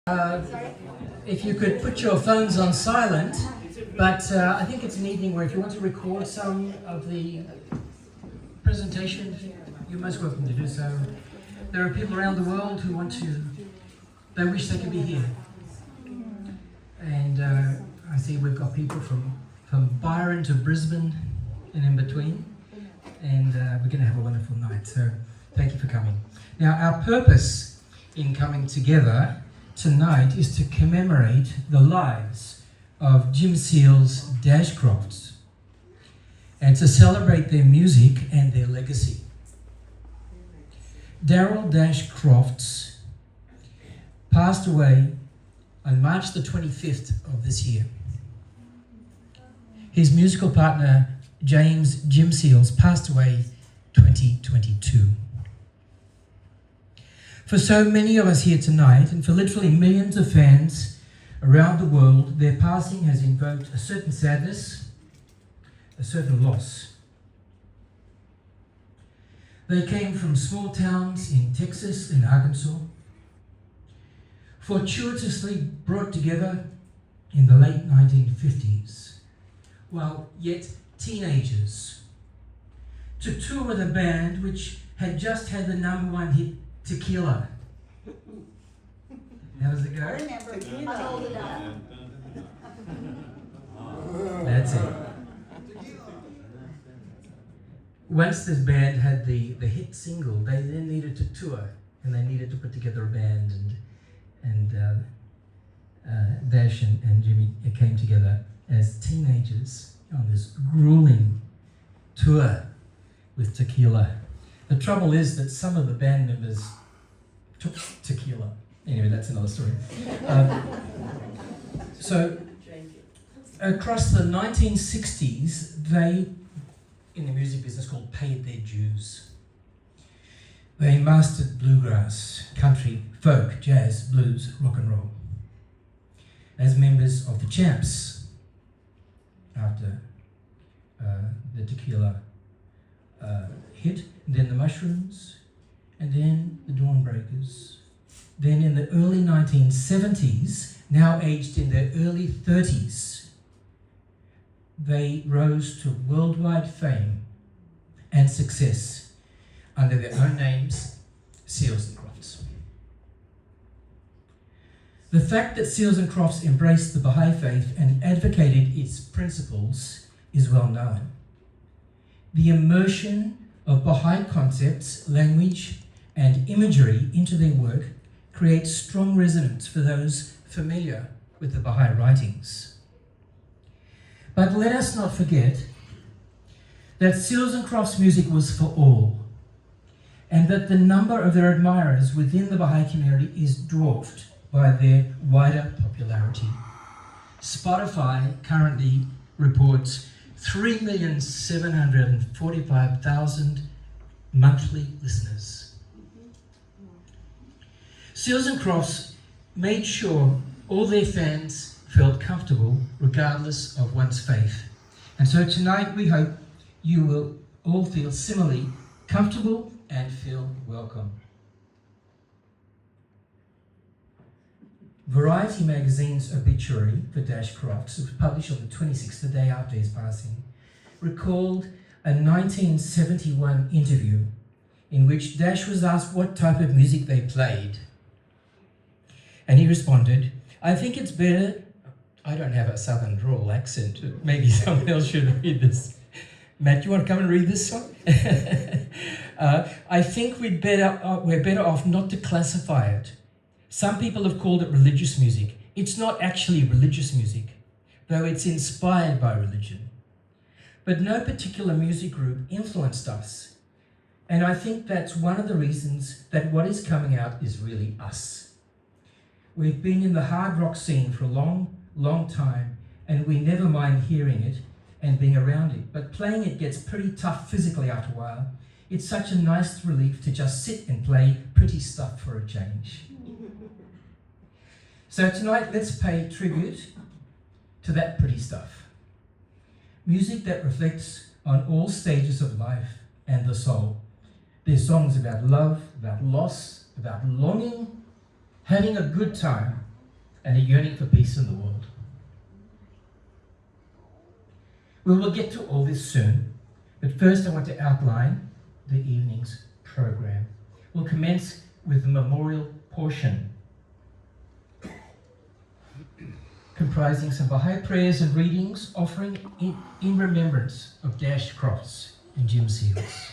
If you could put your phones on silent, but I think it's an evening where if you want to record some of the presentation, you're most welcome to do so. There are people around the world who they wish they could be here. And I see we've got people from Byron to Brisbane and in between. And we're going to have a wonderful night, so thank you for coming. Now, our purpose in coming together tonight is to commemorate the lives of Jim Seals Crofts and to celebrate their music and their legacy. Darryl Crofts passed away on March the 25th of this year. His musical partner, Jim Seals, passed away 2022. For so many of us here tonight, and for literally millions of fans around the world, their passing has invoked a certain sadness, a certain loss. They came from small towns in Texas and Arkansas, fortuitously brought together in the late 1950s, while yet teenagers, to tour with a band which had just had the #1 hit, Tequila. How does it go? I remember. I hold it up. That's it. Once this band had the hit single, they then needed to tour, and they needed to put together a band, and Dash and Jimmy came together as teenagers on this grueling tour with Tequila. The trouble is that some of the band members took tequila. Anyway, that's another story. So, across the 1960s, they, in the music business, paid their dues. They mastered bluegrass, country, folk, jazz, blues, rock and roll. As members of the Champs, after the Tequila hit, then the Mushrooms, and then the Dawnbreakers. Then in the early 1970s, now aged in their early 30s, they rose to worldwide fame and success under their own names, Seals and Crofts. The fact that Seals and Crofts embraced the Bahai faith and advocated its principles is well known. The immersion of Bahai concepts, language, and imagery into their work creates strong resonance for those familiar with the Bahai writings. But let us not forget that Seals and Crofts' music was for all, and that the number of their admirers within the Bahai community is dwarfed by their wider popularity. Spotify currently reports 3,745,000 monthly listeners. Seals and Crofts made sure all their fans felt comfortable regardless of one's faith. And so tonight we hope you will all feel similarly comfortable and feel welcome. Variety magazine's obituary for Crofts, was published on the 26th, the day after his passing, recalled a 1971 interview in which Dash was asked what type of music they played. And he responded, "I think it's better." I don't have a southern drawl accent. Maybe someone else should read this. Matt, you want to come and read this one? I think we're better off not to classify it. Some people have called it religious music. It's not actually religious music, though it's inspired by religion. But no particular music group influenced us. And I think that's one of the reasons that what is coming out is really us. We've been in the hard rock scene for a long, long time, and we never mind hearing it and being around it. But playing it gets pretty tough physically after a while. It's such a nice relief to just sit and play pretty stuff for a change. So tonight, let's pay tribute to that pretty stuff. Music that reflects on all stages of life and the soul. There's songs about love, about loss, about longing, having a good time, and a yearning for peace in the world. We will get to all this soon, but first I want to outline the evening's program. We'll commence with the memorial portion, comprising some Bahai prayers and readings offering in remembrance of Dash Crofts and Jim Seals.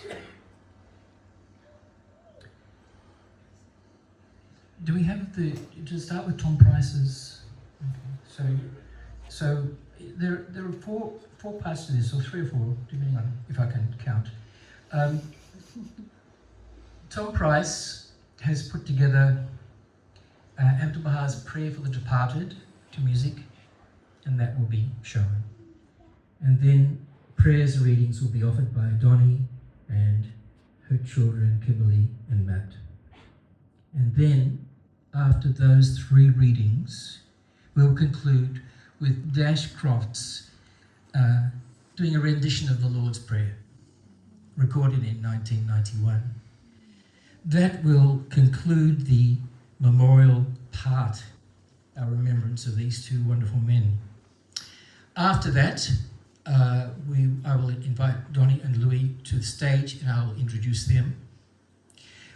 Do we have to start with Tom Price's? Okay. So there are four parts to this, or 3 or 4, depending on if I can count. Tom Price has put together Abdul Baha's Prayer for the Departed to music, and that will be shown. And then prayers and readings will be offered by Donnie and her children, Kimberly and Matt. And then, after those 3 readings, we'll conclude with Dash Crofts doing a rendition of the Lord's Prayer, recorded in 1991. That will conclude the memorial part, our remembrance of these 2 wonderful men. After that, I will invite Donnie and Louie to the stage and I'll introduce them.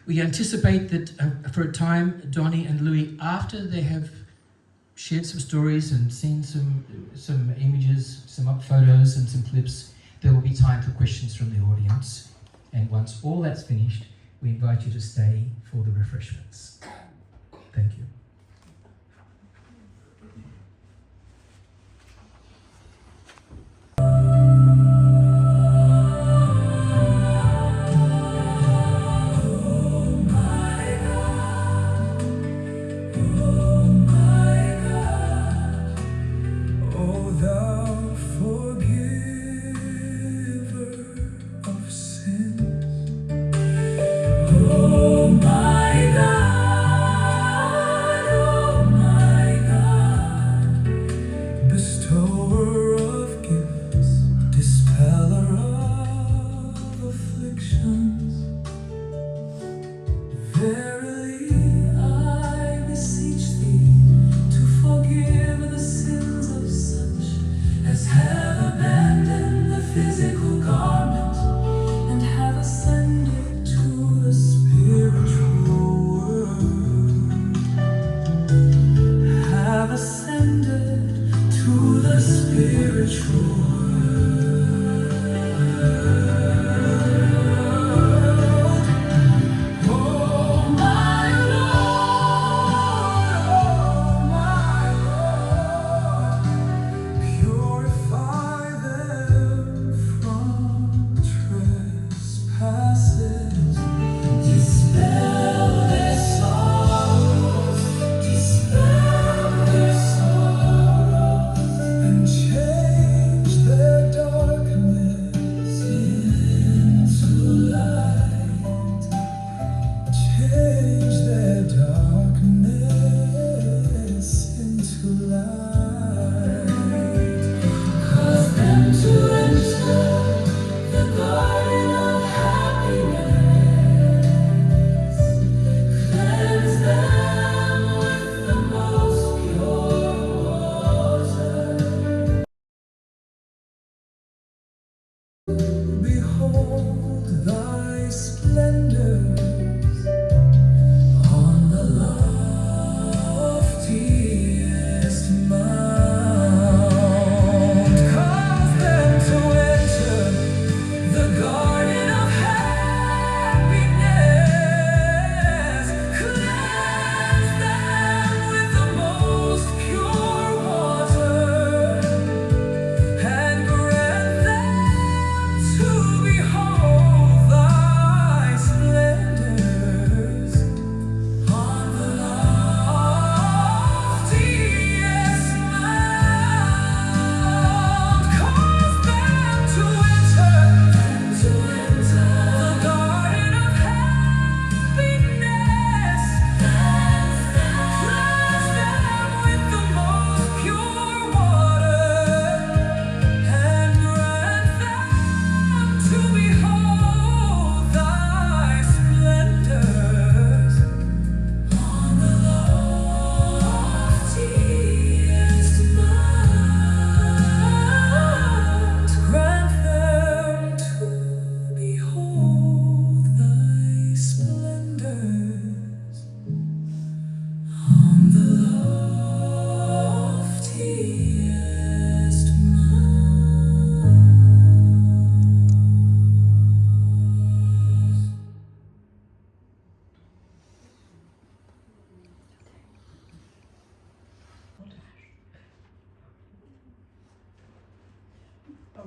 We anticipate that for a time, Donnie and Louie, after they have shared some stories and seen some images, some up photos and some clips, there will be time for questions from the audience. And once all that's finished, we invite you to stay for the refreshments. Thank you. Behold thy splendor.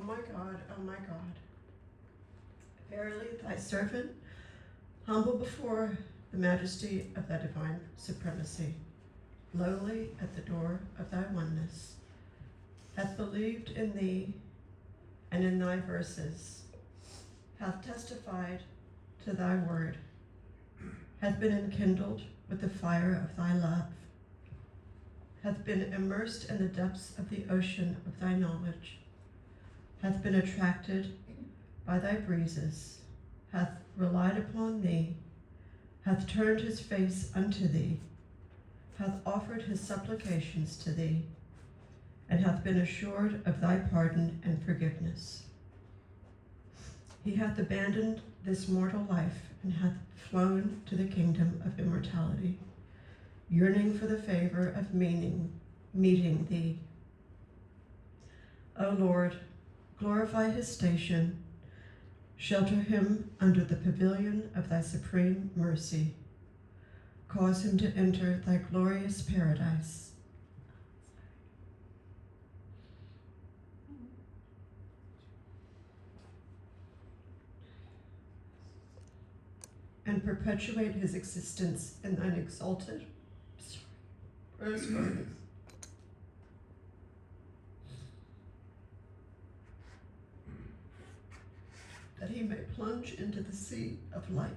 O my God, O my God. Verily thy servant, humble before the majesty of thy divine supremacy, lowly at the door of thy oneness, hath believed in thee and in thy verses, hath testified to thy word, hath been enkindled with the fire of thy love, hath been immersed in the depths of the ocean of thy knowledge, hath been attracted by thy breezes, hath relied upon thee, hath turned his face unto thee, hath offered his supplications to thee, and hath been assured of thy pardon and forgiveness. He hath abandoned this mortal life and hath flown to the kingdom of immortality, yearning for the favor of meeting thee. O Lord, glorify his station, shelter him under the pavilion of thy supreme mercy. Cause him to enter thy glorious paradise. And perpetuate his existence in thine exalted rose garden. That he may plunge into the sea of light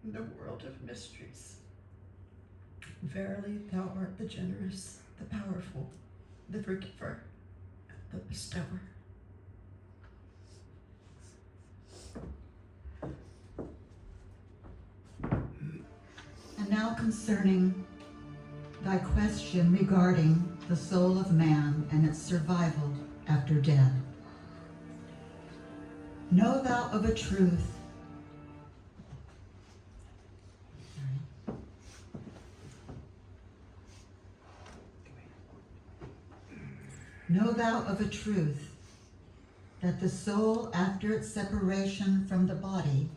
in the world of mysteries. Verily thou art the generous, the powerful, the forgiver, and the bestower. And now concerning thy question regarding the soul of man and its survival after death. Know thou of a truth Know thou of a truth that the soul after its separation from the body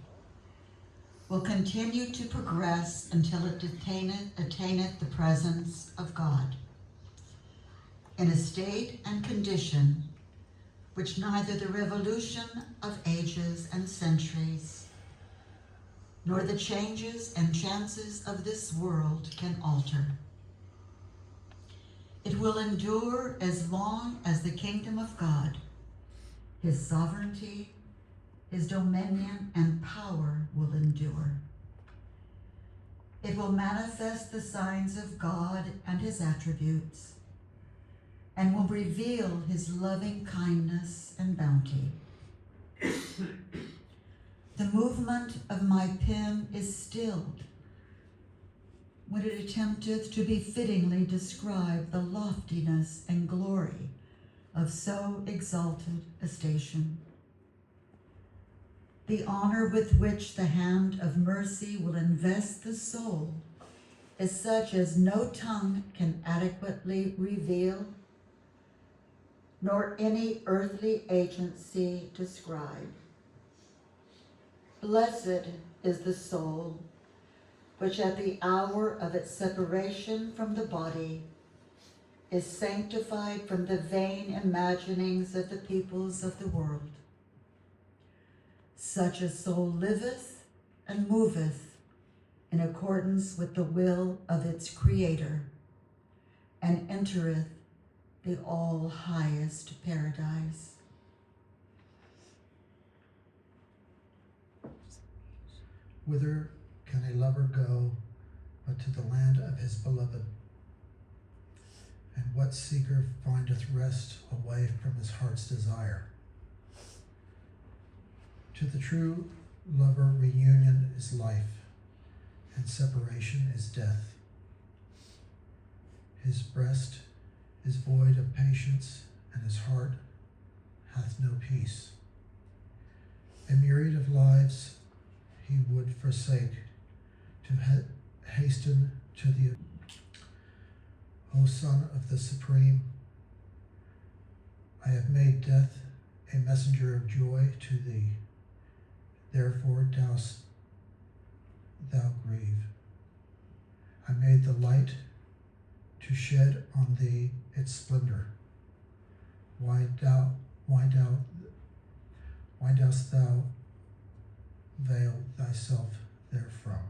will continue to progress until it attaineth the presence of God, in a state and condition which neither the revolution of ages and centuries, nor the changes and chances of this world can alter. It will endure as long as the kingdom of God, his sovereignty, his dominion and power will endure. It will manifest the signs of God and his attributes, and will reveal his loving kindness and bounty. The movement of my pen is stilled when it attempteth to befittingly describe the loftiness and glory of so exalted a station. The honor with which the hand of mercy will invest the soul is such as no tongue can adequately reveal, nor any earthly agency describe. Blessed is the soul which at the hour of its separation from the body is sanctified from the vain imaginings of the peoples of the world. Such a soul liveth and moveth in accordance with the will of its Creator, and entereth the all-highest paradise. Whither can a lover go but to the land of his beloved? And what seeker findeth rest away from his heart's desire? To the true lover, reunion is life, and separation is death. His breast is void of patience, and his heart hath no peace. A myriad of lives he would forsake to hasten to the O Son of the Supreme. I have made death a messenger of joy to thee. Therefore dost thou grieve. I made the light to shed on thee its splendor. Why why dost thou veil thyself therefrom?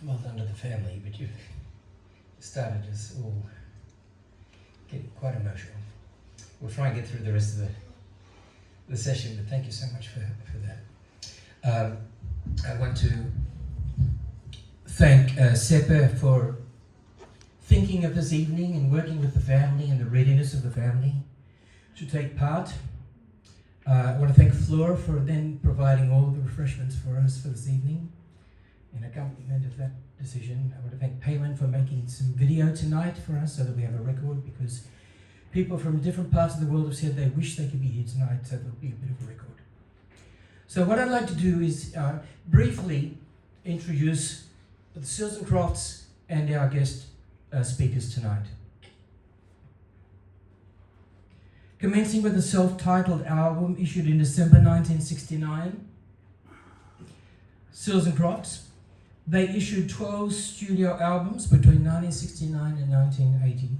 Well done to the family, but you've started us all getting quite emotional. We'll try and get through the rest of the session, but thank you so much for that. I want to thank Sepa for thinking of this evening and working with the family and the readiness of the family to take part. I want to thank Flora for then providing all the refreshments for us for this evening in accompaniment of that decision. I want to thank Palin for making some video tonight for us so that we have a record, because people from different parts of the world have said they wish they could be here tonight, so there'll be a bit of a record. So what I'd like to do is briefly introduce the Seals and Crofts and our guest speakers tonight. Commencing with a self-titled album issued in December 1969, Seals and Crofts. They issued 12 studio albums between 1969 and 1980.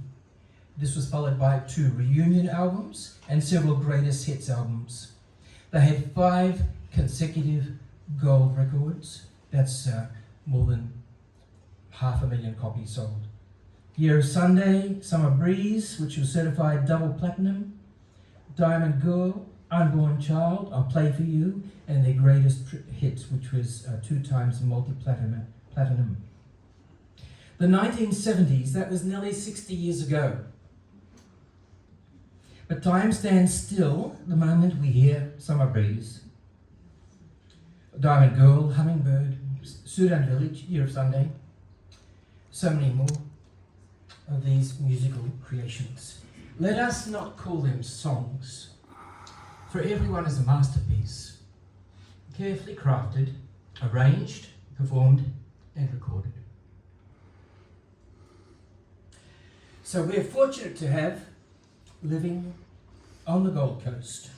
This was followed by 2 reunion albums and several greatest hits albums. They had 5 consecutive gold records. That's more than 500,000 copies sold. Year of Sunday, Summer Breeze, which was certified double platinum, Diamond Girl, Unborn Child, I'll Play For You, and their greatest hits, which was 2 times multi-platinum. The 1970s, that was nearly 60 years ago. But time stands still the moment we hear Summer Breeze, Diamond Girl, Hummingbird, Sudan Village, Year of Sunday, so many more of these musical creations. Let us not call them songs, for everyone is a masterpiece, carefully crafted, arranged, performed, and recorded. So we're fortunate to have, living on the Gold Coast,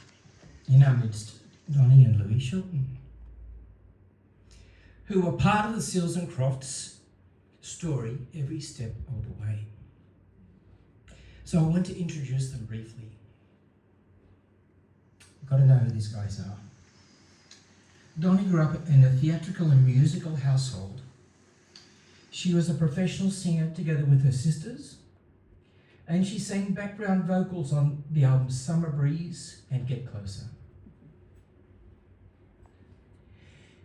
in our midst, Donnie and Louie Shelton, who were part of the Seals and Crofts story every step of the way. So I want to introduce them briefly. You've got to know who these guys are. Donnie grew up in a theatrical and musical household. She was a professional singer together with her sisters, and she sang background vocals on the albums Summer Breeze and Get Closer.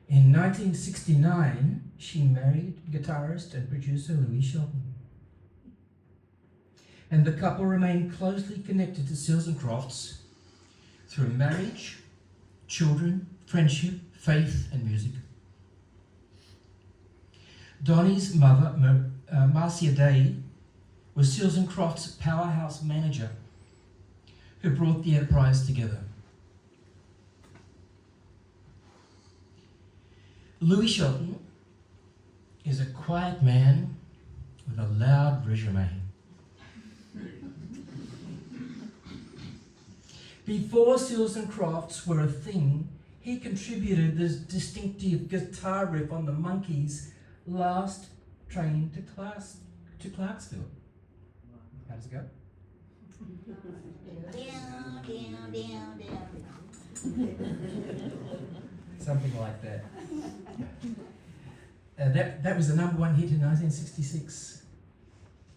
In 1969, she married guitarist and producer Louie Shelton. And the couple remained closely connected to Seals and Crofts through marriage, children, friendship, faith, and music. Donnie's mother, Marcia Day, was Seals and Crofts' powerhouse manager who brought the enterprise together. Louie Shelton is a quiet man with a loud resume. Before Seals and Crofts were a thing, he contributed this distinctive guitar riff on the Monkees' Last Train to Clarksville. How does it go? Something like that. That was the number one hit in 1966.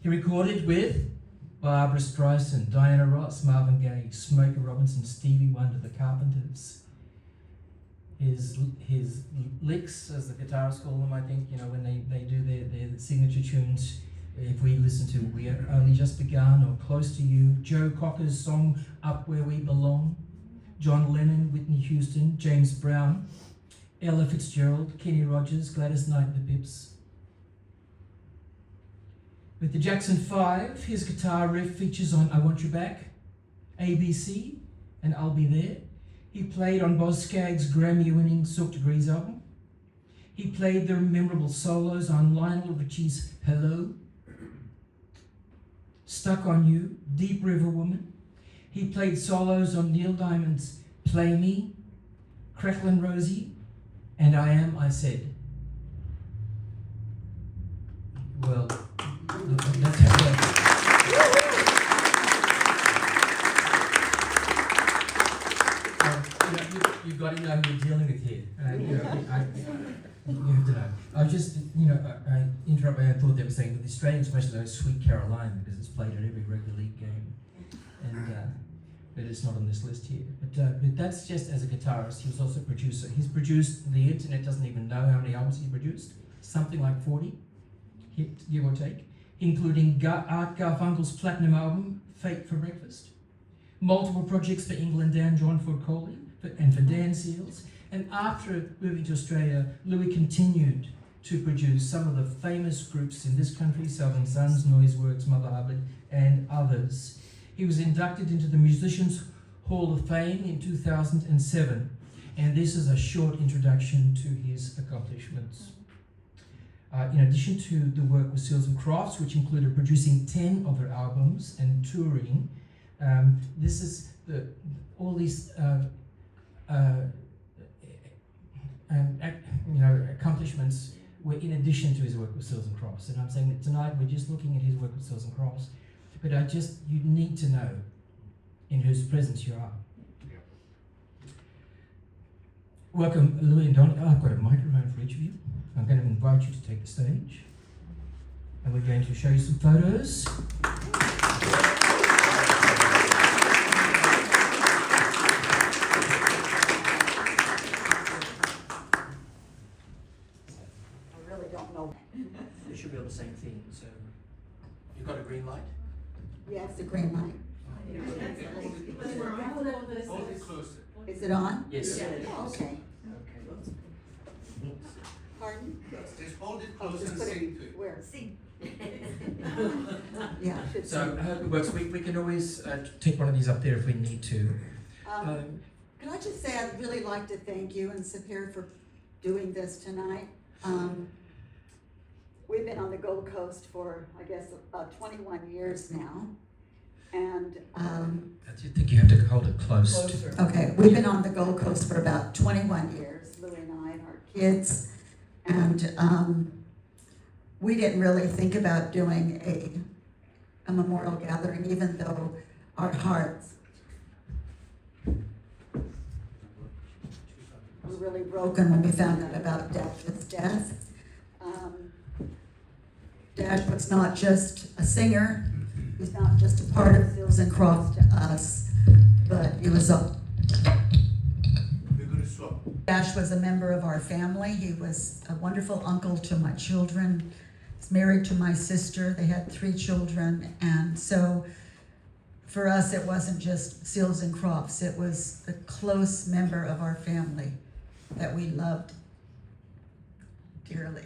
He recorded with Barbra Streisand, Diana Ross, Marvin Gaye, Smokey Robinson, Stevie Wonder, the Carpenters. His licks, as the guitarists call them, I think, when they do their signature tunes, if we listen to We Are Only Just Begun or Close to You, Joe Cocker's song Up Where We Belong, John Lennon, Whitney Houston, James Brown, Ella Fitzgerald, Kenny Rogers, Gladys Knight and the Pips. With the Jackson 5, his guitar riff features on I Want You Back, ABC, and I'll Be There. He played on Boz Scaggs' Grammy-winning Silk Degrees album. He played the memorable solos on Lionel Richie's Hello, Stuck on You, Deep River Woman. He played solos on Neil Diamond's Play Me, Cracklin' Rosie, and I Am, I Said. Well, let's have that. You've got to know who you're dealing with here. You have to know. I just, I interrupted and I thought they were saying, but the Australians must know Sweet Caroline because it's played at every rugby league game. And but it's not on this list here. But that's just as a guitarist. He was also a producer. He's produced, the internet doesn't even know how many albums he produced. Something like 40, give or take, including Art Garfunkel's platinum album, Fate for Breakfast, multiple projects for England Dan John Ford Coley, and for Dan Seals. And after moving to Australia, Louie continued to produce some of the famous groups in this country, Southern Sons, Noiseworks, Mother Hubbard, and others. He was inducted into the Musicians Hall of Fame in 2007, and this is a short introduction to his accomplishments. In addition to the work with Seals and Crofts, which included producing 10 of their albums and touring, this is all these accomplishments were in addition to his work with Seals and Crofts. And I'm saying that tonight we're just looking at his work with Seals and Crofts, but you need to know in whose presence you are. Welcome, Louie and Donnie. I've got a microphone for each of you. I'm going to invite you to take the stage, and we're going to show you some photos. I really don't know. You should be able to sing theme, so you've got a green light? Yes, the green light. Hold it closer. Is it on? Yes. Okay. Pardon? Just hold it Oh, close just and put sing it to it. where? Sing. Yeah. I should So say. I hope it works. We can always take one of these up there if we need to. Can I just say I'd really like to thank you and Sapir for doing this tonight. We've been on the Gold Coast for, I guess, about 21 years now. And, I think you have to hold it close. Closer. okay, we've been on the Gold Coast for about 21 years, Louie and I and our kids. And we didn't really think about doing a memorial gathering, even though our hearts were really broken when we found out about Dash's death. Dash was not just a singer, he's not just a part of Seals and Crofts to us, but he was Dash was a member of our family. He was a wonderful uncle to my children. He's married to my sister. They had 3 children. And so for us, it wasn't just Seals and Crofts. It was a close member of our family that we loved dearly.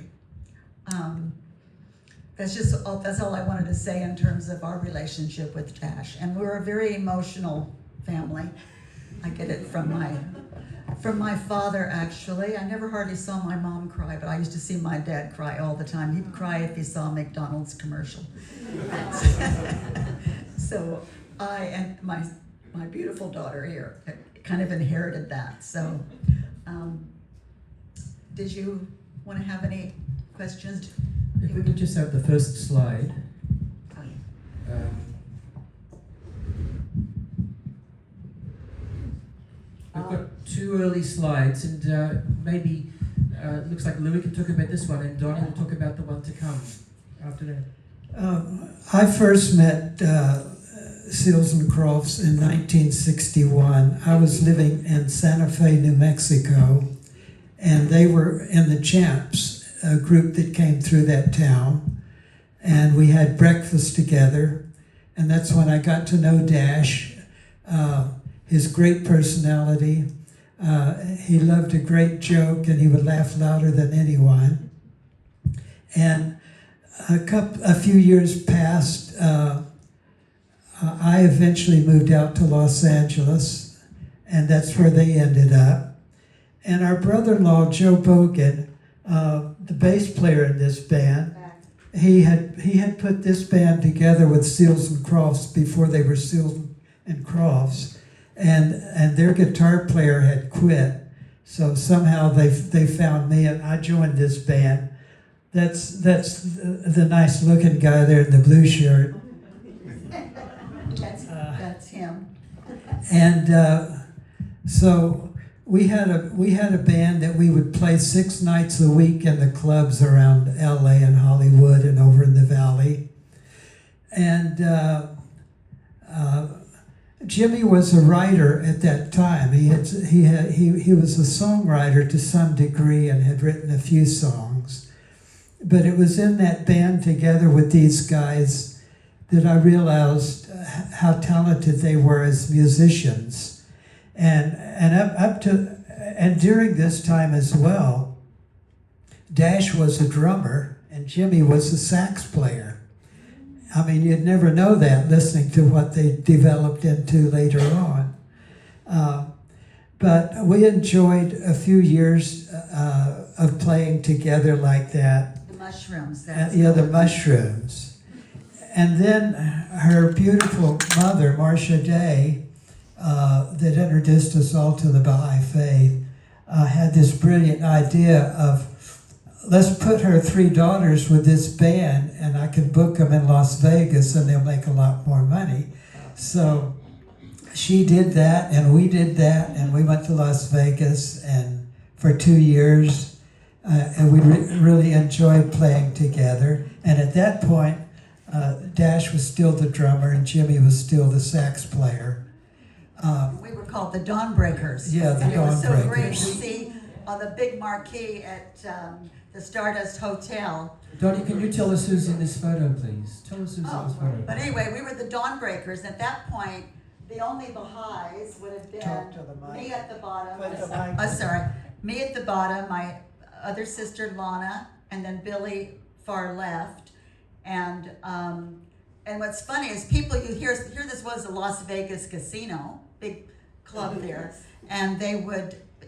That's all I wanted to say in terms of our relationship with Dash. And we're a very emotional family. I get it from my father, actually. I never hardly saw my mom cry, but I used to see my dad cry all the time. He'd cry if he saw a McDonald's commercial. So I and my beautiful daughter here kind of inherited that. So did you want to have any questions? If we could just have the first slide. We've got 2 early slides, and maybe looks like Louie can talk about this one, and Donnie will talk about the one to come after that. I first met Seals and Crofts in 1961. I was living in Santa Fe, New Mexico, and they were in the Champs, a group that came through that town, and we had breakfast together, and that's when I got to know Dash. His great personality. He loved a great joke, and he would laugh louder than anyone. And a few years passed. I eventually moved out to Los Angeles, and that's where they ended up. And our brother-in-law, Joe Bogan, the bass player in this band, he had put this band together with Seals and Crofts before they were Seals and Crofts. And their guitar player had quit, so somehow they found me, and I joined this band. That's the nice looking guy there in the blue shirt. That's him. And so we had a band that we would play 6 nights a week in the clubs around LA and Hollywood and over in the Valley. And Jimmy was a writer at that time. He was a songwriter to some degree and had written a few songs. But it was in that band together with these guys that I realized how talented they were as musicians. And during this time as well, Dash was a drummer and Jimmy was a sax player. I mean, you'd never know that listening to what they developed into later on. But we enjoyed a few years of playing together like that. The Mushrooms. The Mushrooms. And then her beautiful mother, Marcia Day, that introduced us all to the Bahai faith, had this brilliant idea of, let's put her 3 daughters with this band, and I can book them in Las Vegas, and they'll make a lot more money. So she did that, and we did that, and we went to Las Vegas and for 2 years, and we really enjoyed playing together. And at that point, Dash was still the drummer, and Jimmy was still the sax player. We were called the Dawnbreakers. Yeah, the and it was so great to Dawnbreakers. see on the big marquee at the Stardust Hotel. Donnie, can you tell us who's in this photo, please? Tell us who's in this photo. But anyway, we were the Dawnbreakers. And at that point, the only Baha'is would have Talk to been the mic. me at the bottom. Put the mic. Sorry. Me at the bottom, my other sister Lana, and then Billy far left. And what's funny is people, you hear this was the Las Vegas Casino, big club there, and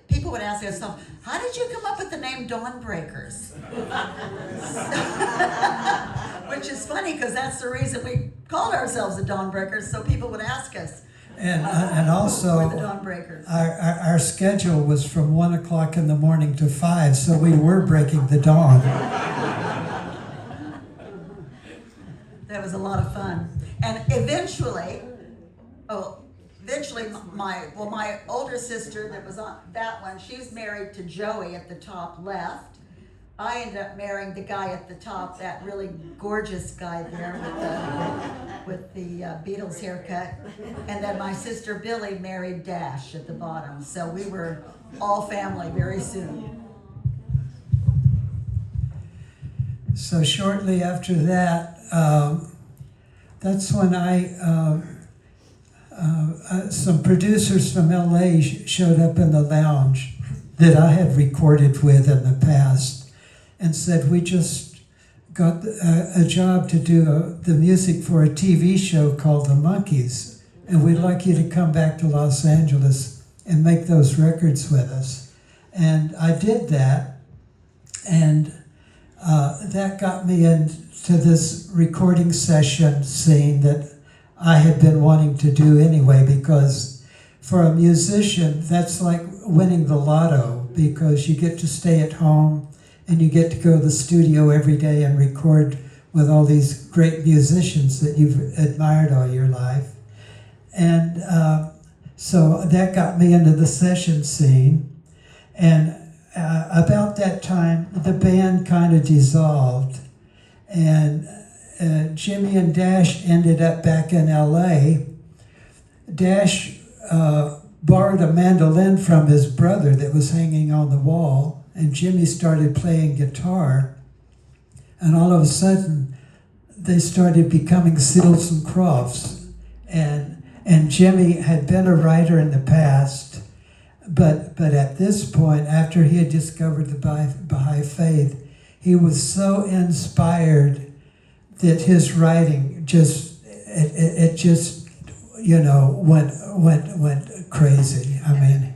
people would ask us, how did you come up with the name Dawnbreakers? Which is funny because that's the reason we called ourselves the Dawnbreakers, so people would ask us. And also, we're the Dawnbreakers. our schedule was from 1 o'clock in the morning to 5, so we were breaking the dawn. That was a lot of fun. And eventually, my older sister that was on that one, she's married to Joey at the top left. I ended up marrying the guy at the top, that really gorgeous guy there with the Beatles haircut. And then my sister Billy married Dash at the bottom. So we were all family very soon. So shortly after that, that's when some producers from LA showed up in the lounge that I had recorded with in the past and said, we just got a job to do the music for a TV show called The Monkees, and we'd like you to come back to Los Angeles and make those records with us. And I did that, and that got me into this recording session scene that I had been wanting to do anyway, because for a musician, that's like winning the lotto, because you get to stay at home and you get to go to the studio every day and record with all these great musicians that you've admired all your life. And so that got me into the session scene. And about that time, the band kind of dissolved, and Jimmy and Dash ended up back in LA. Dash borrowed a mandolin from his brother that was hanging on the wall, and Jimmy started playing guitar, and all of a sudden they started becoming Seals and Crofts. And Jimmy had been a writer in the past, but at this point, after he had discovered the Bahai faith, he was so inspired that his writing just went crazy. I mean,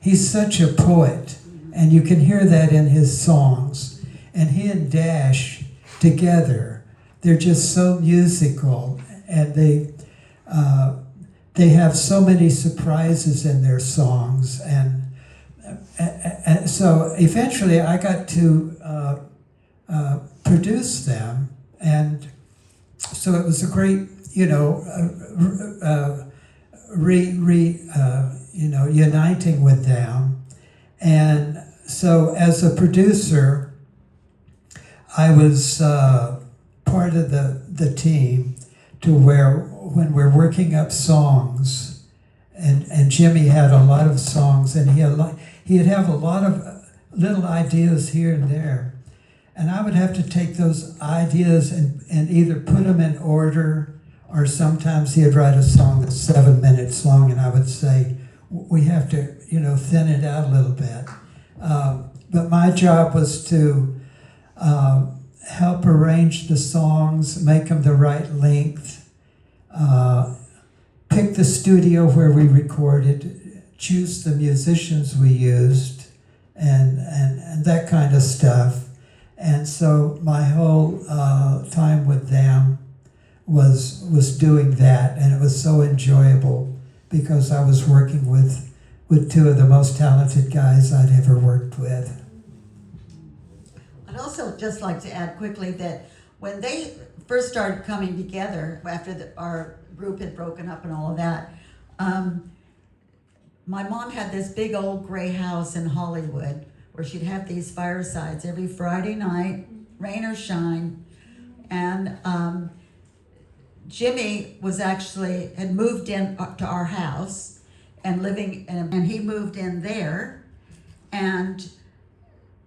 he's such a poet, and you can hear that in his songs. And he and Dash together, they're just so musical, and they have so many surprises in their songs. And so eventually I got to produce them, and so it was a great, uniting with them. And so as a producer, I was part of the team to where when we're working up songs, and Jimmy had a lot of songs, and he'd have a lot of little ideas here and there. And I would have to take those ideas and either put them in order, or sometimes he'd write a song that's 7 minutes long, and I would say, we have to, thin it out a little bit. But my job was to help arrange the songs, make them the right length, pick the studio where we recorded, choose the musicians we used, and that kind of stuff. And so my whole time with them was doing that, and it was so enjoyable because I was working with two of the most talented guys I'd ever worked with. I'd also just like to add quickly that when they first started coming together, after our group had broken up and all of that, my mom had this big old gray house in Hollywood where she'd have these firesides every Friday night, rain or shine. And Jimmy had moved in to our house and he moved in there. And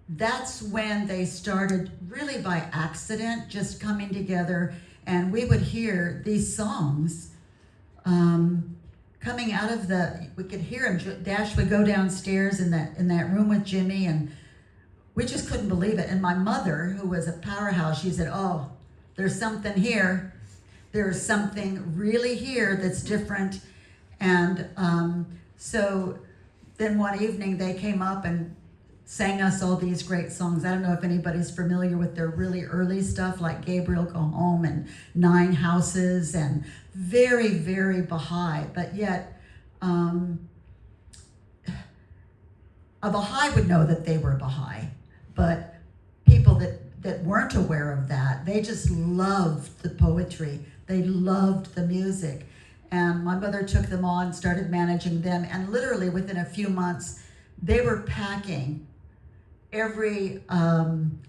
that's when they started, really by accident, just coming together, and we would hear these songs coming out of we could hear him. Dash would go downstairs in that room with Jimmy, and we just couldn't believe it. And my mother, who was a powerhouse, she said, "Oh, there's something here. There's something really here that's different." And so then one evening they came up and sang us all these great songs. I don't know if anybody's familiar with their really early stuff, like Gabriel Go Home and Nine Houses, and very, very Bahai. But yet, a Bahai would know that they were Bahai. But people that weren't aware of that, they just loved the poetry. They loved the music. And my mother took them on, started managing them, and literally within a few months, they were packing every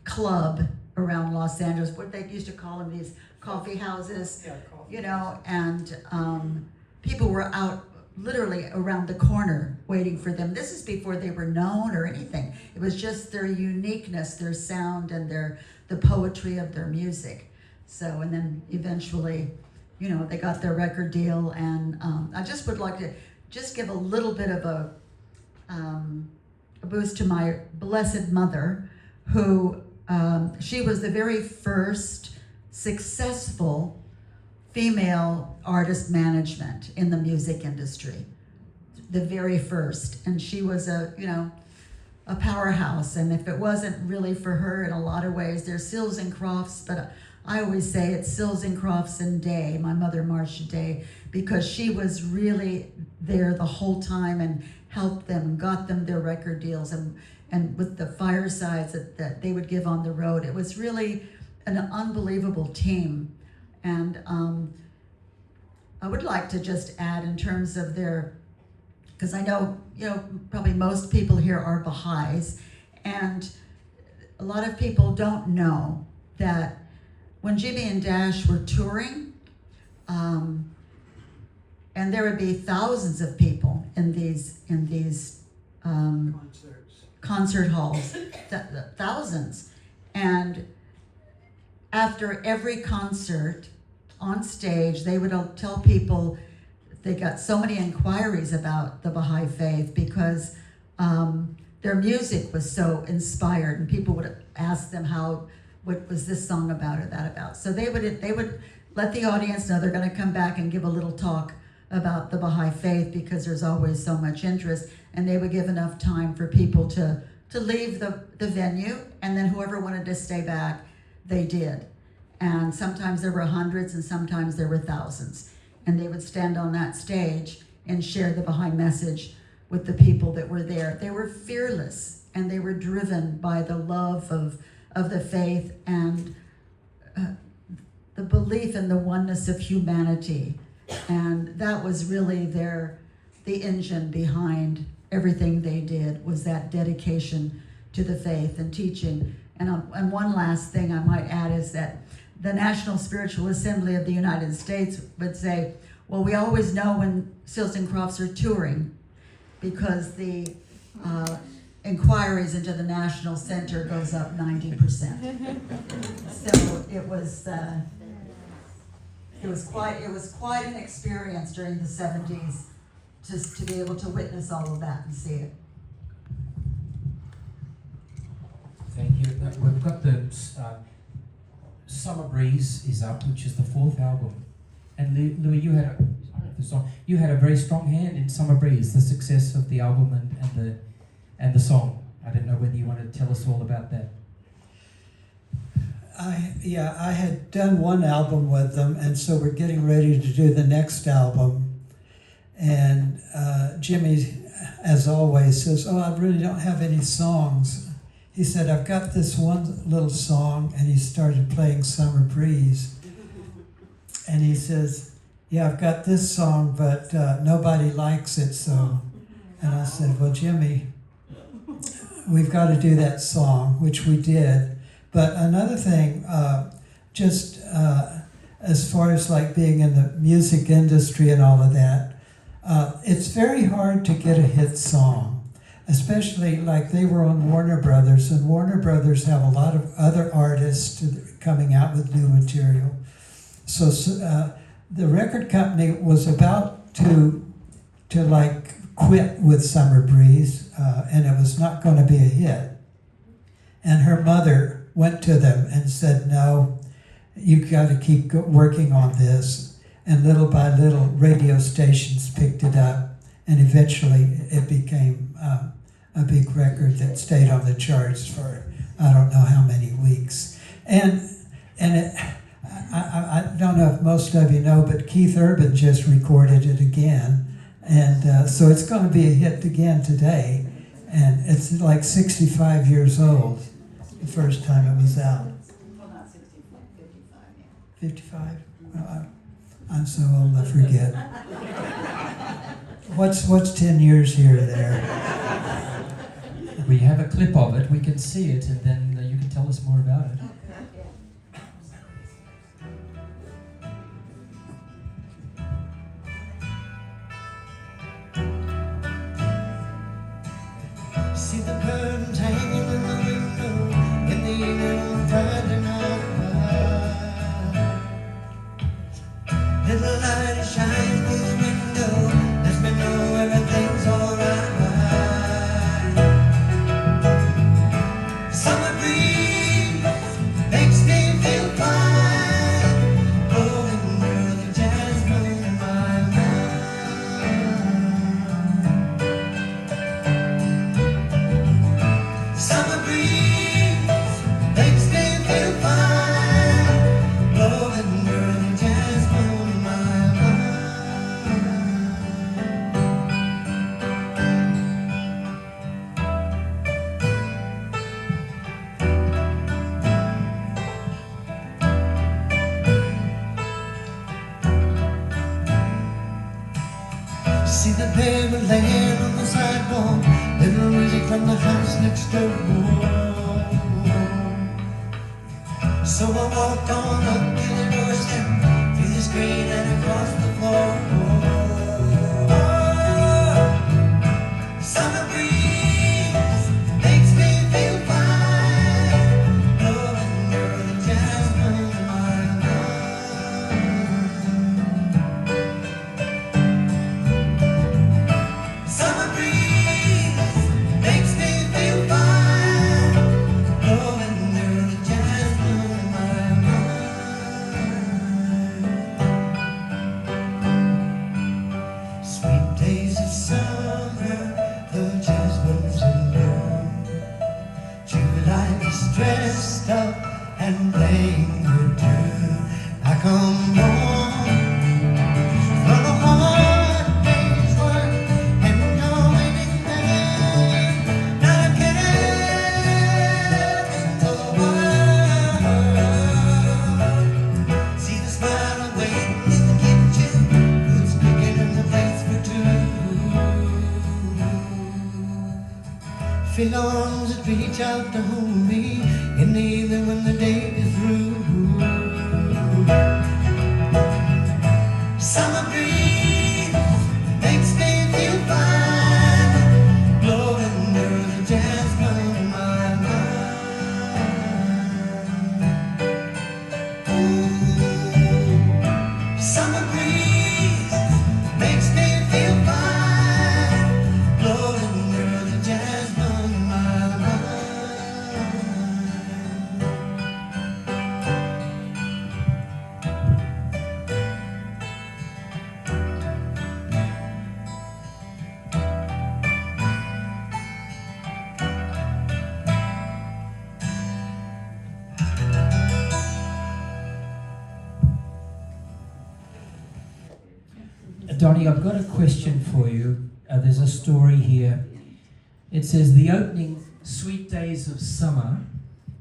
club around Los Angeles, what they used to call them, these coffee houses, you know, and people were out literally around the corner waiting for them. This is before they were known or anything. It was just their uniqueness, their sound, and the poetry of their music. So, and then eventually, you know, they got their record deal, and I just would like to just give a little bit of a boost to my blessed mother, who she was the very first successful female artist management in the music industry, the very first. And she was a powerhouse. And if it wasn't really for her, in a lot of ways, there's Seals and Crofts, but I always say it's Seals and Crofts and Day, my mother Marcia Day, because she was really there the whole time and helped them, got them their record deals, and with the firesides that they would give on the road. It was really an unbelievable team. And I would like to just add in terms of their, because I know, probably most people here are Baha'is, and a lot of people don't know that when Jimmy and Dash were touring, and there would be thousands of people in these concert halls, thousands. And after every concert on stage, they would tell people they got so many inquiries about the Baha'i faith because their music was so inspired, and people would ask them what was this song about or that about. So they would let the audience know they're going to come back and give a little talk about the Baha'i faith because there's always so much interest, and they would give enough time for people to leave the venue, and then whoever wanted to stay back, they did. And sometimes there were hundreds and sometimes there were thousands. And they would stand on that stage and share the Baha'i message with the people that were there. They were fearless, and they were driven by the love of the faith and the belief in the oneness of humanity. And that was really the engine behind everything they did, was that dedication to the faith and teaching. And one last thing I might add is that the National Spiritual Assembly of the United States would say, well, we always know when Seals and Crofts are touring because the inquiries into the National Center goes up 90%. So it was quite an experience during the 70s just to be able to witness all of that and see it. Thank you. We've got the Summer Breeze is up, which is the 4th album. And Louie, you had a very strong hand in Summer Breeze, the success of the album and the song. I don't know whether you want to tell us all about that. I had done one album with them, and so we're getting ready to do the next album. And Jimmy, as always, says, "Oh, I really don't have any songs." He said, "I've got this one little song," and he started playing Summer Breeze. And he says, "Yeah, I've got this song, but nobody likes it, so." And I said, "Well, Jimmy, we've got to do that song," which we did. But another thing, as far as like being in the music industry and all of that, it's very hard to get a hit song, especially like they were on Warner Brothers, and Warner Brothers have a lot of other artists coming out with new material. So the record company was about to like quit with Summer Breeze, and it was not going to be a hit. And her mother went to them and said, no, you've got to keep working on this. And little by little, radio stations picked it up, and eventually it became a big record that stayed on the charts for I don't know how many weeks. And I don't know if most of you know, but Keith Urban just recorded it again. And so it's going to be a hit again today. And it's like 65 years old, the first time it was out. Well, not 65, 55, yeah. 55? Well, I'm so old I forget. What's 10 years here or there? We have a clip of it, we can see it, and then you can tell us more about it. See the curtains hanging in the window in the evening on Friday night. Little light is shining through the window, lets me know everything's alright. Summer breeze makes me feel fine, blowing through the jasmine in my mind. Summer breeze makes me feel fine, blowing through the jasmine in my mind. See the baby laying on the sidewalk, little music from the house next door. So I walked on up to the doorstep, through the screen and across the floor. Summer breeze makes me feel fine, blowing through the jasmine in my mind. Summer breeze makes me feel fine, blowing through the jasmine in my mind. Sweet days of summer, the jasmine's in bloom. July is dressed up and playing her tune. I come home from a hard day's work and no waiting there, not a care in the world. See the smile waiting in the kitchen, food's cooking and the plates for two. Feel arms that reach out to hold me in the evening when the day is through. Summer breeze makes me feel fine, blowing through the jasmine in my mind. Ooh, summer breeze makes me feel fine, blowing through the jasmine in my mind. Donnie, I've got a question for you. There's a story here. It says the opening Sweet Days of Summer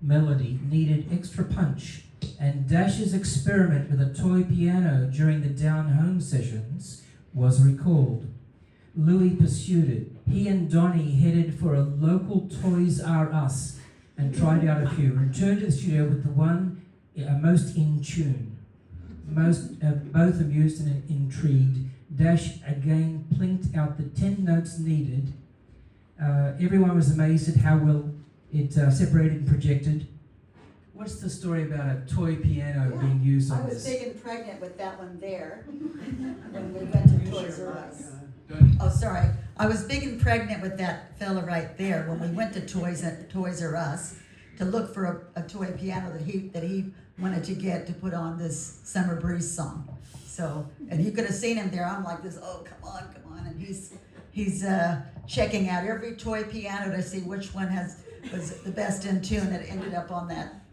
melody needed extra punch, and Dash's experiment with a toy piano during the Down Home sessions was recalled. Louie pursued it. He and Donnie headed for a local Toys R Us and tried out a few. Returned to the studio with the one most in tune. Both amused and intrigued. Dash again plinked out the 10 notes needed. Everyone was amazed at how well it separated and projected. What's the story about a toy piano being used on I was this? big and pregnant with that one there when we went to Toys R Us. Oh, sorry. I was big and pregnant with that fella right there when we went to Toys R Us. to look for a toy piano that he wanted to get to put on this Summer Breeze song. So, and you could have seen him there. I'm like this, oh, come on, and he's checking out every toy piano to see which one was the best in tune that ended up on that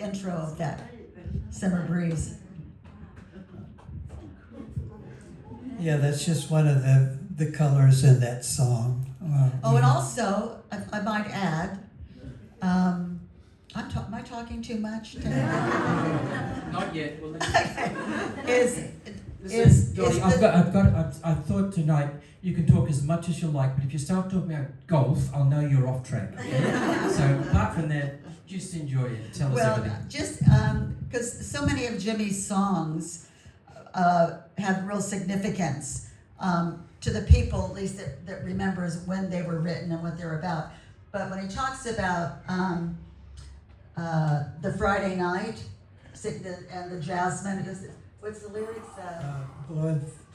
intro of that Summer Breeze. Yeah, that's just one of the colors in that song. Oh, and also, I might add, am I talking too much? Not yet. Well, Is I thought tonight you can talk as much as you like, but if you start talking about golf, I'll know you're off track. So apart from that, just enjoy it. Tell us everything. Just because so many of Jimmy's songs have real significance to the people, at least that remembers when they were written and what they're about. But when he talks about the Friday night and the jasmine, what's the lyrics?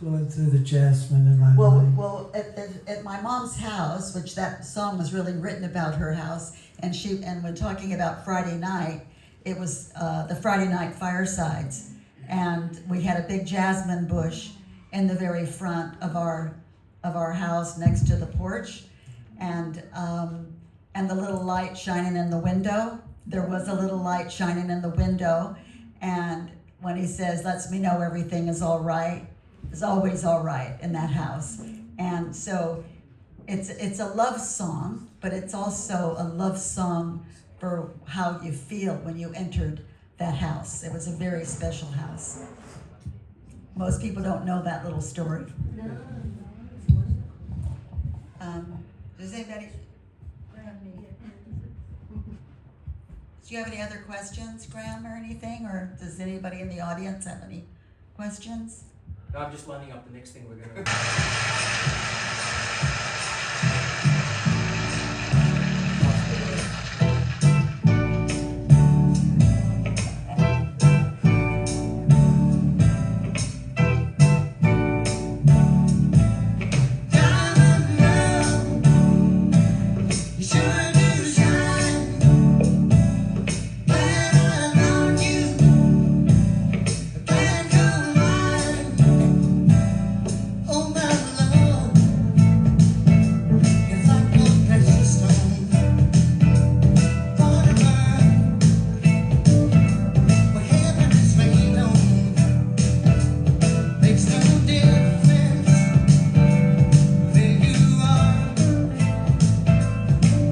Blowing through the jasmine in my mind. Well, at my mom's house, which that song was really written about her house, and when talking about Friday night, it was the Friday night firesides, and we had a big jasmine bush in the very front of our house next to the porch, and the little light shining in the window. There was a little light shining in the window, and when he says, "Lets me know everything is all right," it's always all right in that house. And so it's a love song, but it's also a love song for how you feel when you entered that house. It was a very special house. Most people don't know that little story. Does anybody? Do you have any other questions, Graham, or anything? Or does anybody in the audience have any questions? I'm just lining up the next thing we're going to.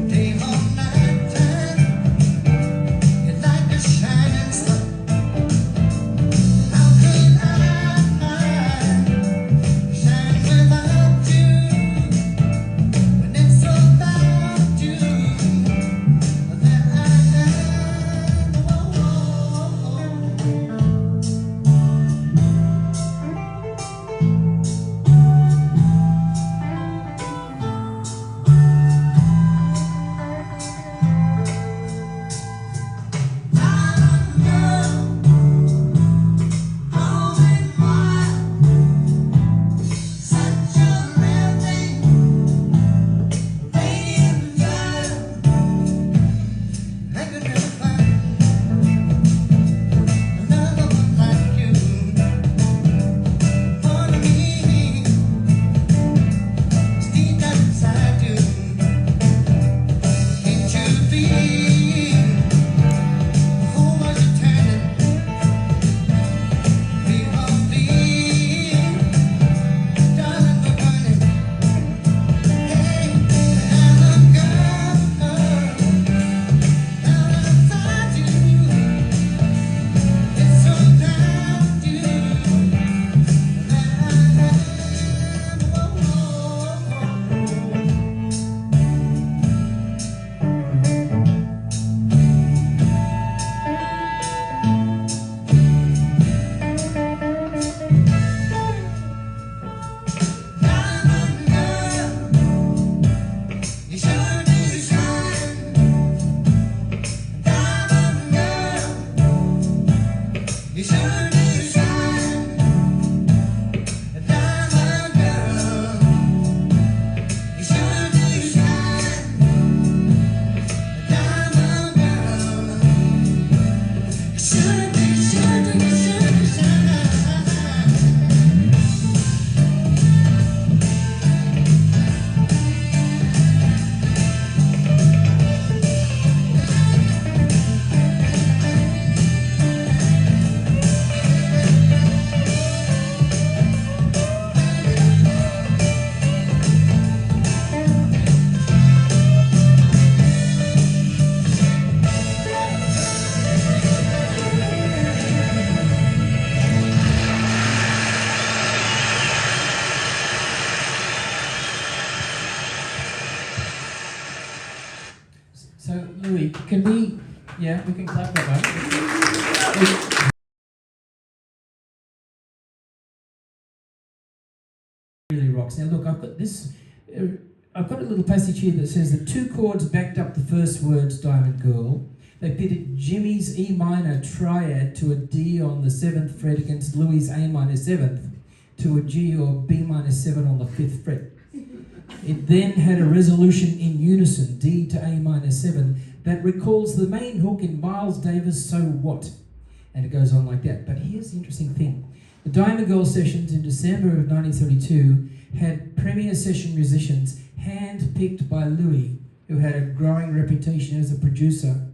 Day So, Louie, can we, we can clap that one. Really rocks. Now look, I've got this, I've got a little passage here that says that 2 chords backed up the first words, Diamond Girl. They pitted Jimmy's E minor triad to a D on the 7th fret against Louie's A minor 7th to a G or B minor 7 on the 5th fret. It then had a resolution in unison, D to A minor 7, that recalls the main hook in Miles Davis' So What? And it goes on like that. But here's the interesting thing. The Diamond Girl sessions in December of 1932 had premier session musicians hand-picked by Louie, who had a growing reputation as a producer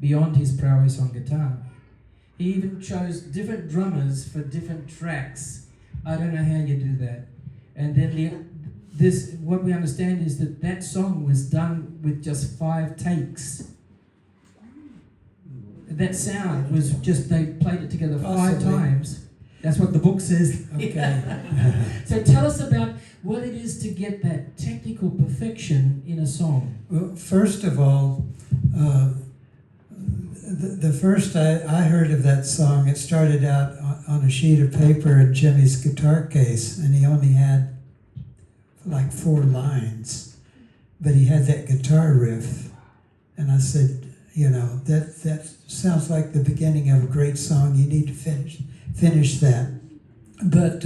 beyond his prowess on guitar. He even chose different drummers for different tracks. I don't know how you do that. And then what we understand is that song was done with just 5 takes. That sound was just, they played it together 5 times. That's what the book says. Okay. So tell us about what it is to get that technical perfection in a song. Well, first of all, the first I heard of that song, it started out on a sheet of paper in Jimmy's guitar case, and he only had like 4 lines, but he had that guitar riff, and I said, that sounds like the beginning of a great song. You need to finish that. But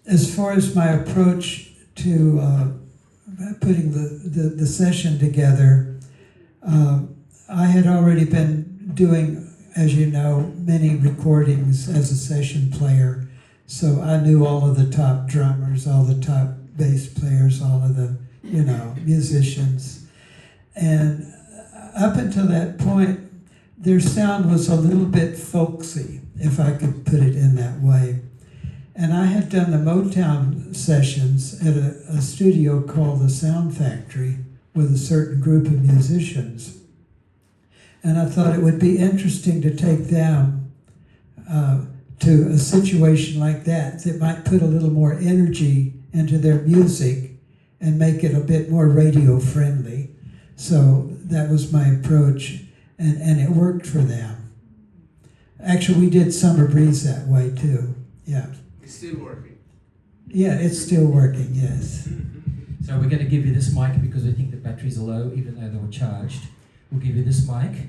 as far as my approach to putting the session together, I had already been doing, as you know, many recordings as a session player, so I knew all of the top drummers, all the top bass players, all of the, musicians. And up until that point, their sound was a little bit folksy, if I could put it in that way. And I had done the Motown sessions at a studio called the Sound Factory with a certain group of musicians. And I thought it would be interesting to take them to a situation like that might put a little more energy into their music and make it a bit more radio friendly. So that was my approach, and it worked for them. Actually, we did Summer Breeze that way too. Yeah. It's still working. Yeah, it's still working, yes. So we're going to give you this mic because we think the batteries are low, even though they were charged. We'll give you this mic.